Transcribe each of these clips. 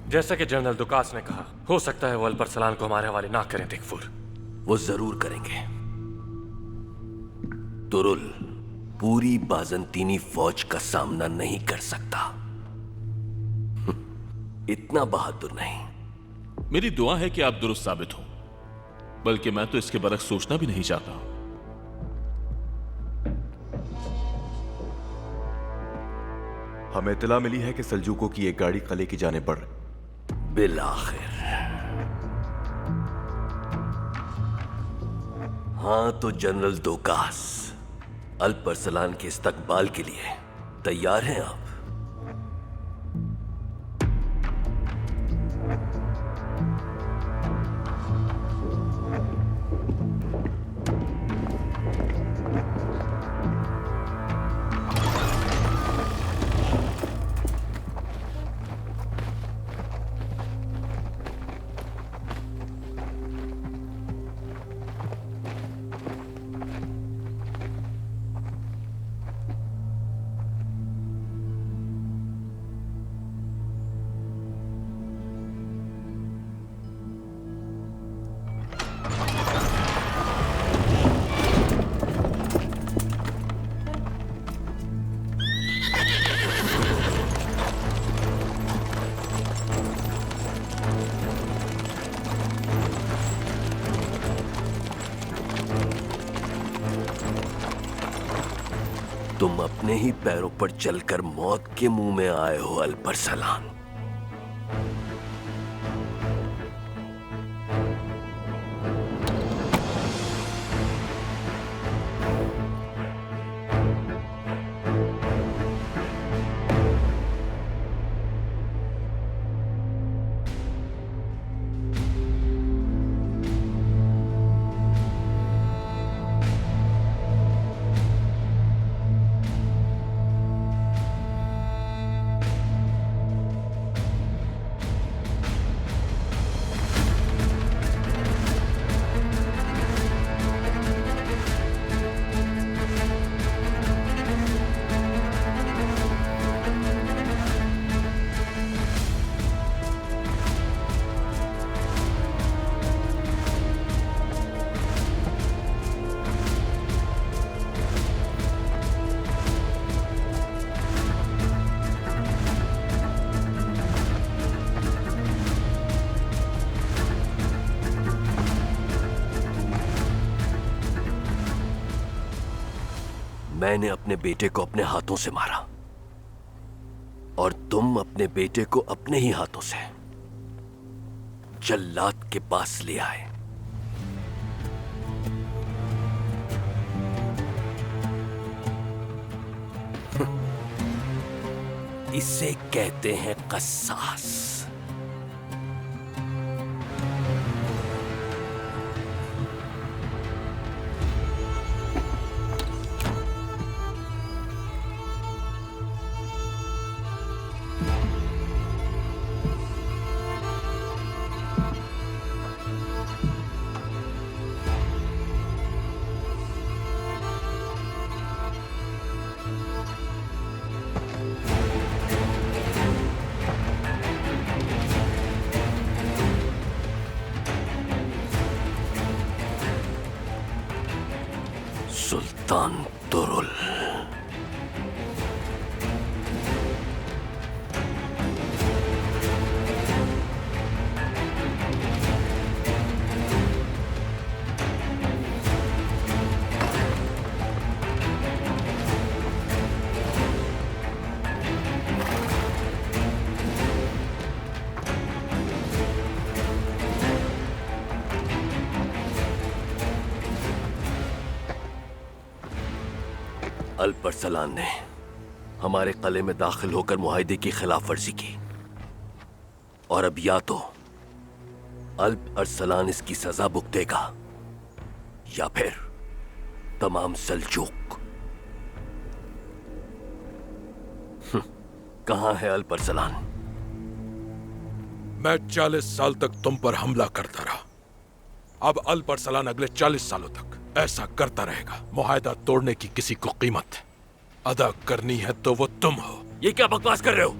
जैसा कि जनरल दुकास ने कहा, हो सकता है वो अल्परसलान को हमारे हवाले ना करें दिगफुर। वो जरूर करेंगे। तुरुल पूरी बाजंतीनी फौज का सामना नहीं कर सकता। इतना बहादुर नहीं। मेरी दुआ है कि आप दुरुस्त साबित हो, बल्कि मैं तो इसके बरक्स सोचना भी नहीं चाहता। हमें इत्तला मिली है कि सल्जूकों की एक गाड़ी किले की जाने बढ़ रही। बिलाखिर। हाँ तो जनरल दोकास, अल्परसलान के इस्तकबाल के लिए तैयार हैं आप? तुम अपने ही पैरों पर चलकर मौत के मुंह में आए हो अल्परसलान। मैंने अपने बेटे को अपने हाथों से मारा और तुम अपने बेटे को अपने ही हाथों से जल्लाद के पास ले आए। इसे कहते हैं कस्सास। सुल्तान तुरुल। अल्परसलान ने हमारे किले में दाखिल होकर मुआहिदे की खिलाफ वर्जी की और अब या तो अल्परसलान इसकी सजा भुगतेगा या फिर तमाम सल्जूक। कहां है अल्परसलान? मैं 40 साल तक तुम पर हमला करता रहा, अब अल्परसलान अगले 40 सालों तक ऐसा करता रहेगा। मुआहिदा तोड़ने की किसी को कीमत अदा करनी है तो वो तुम हो। ये क्या बकवास कर रहे हो?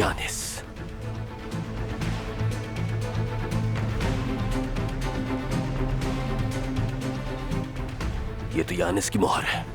यानिस। ये तो यानिस की मोहर है।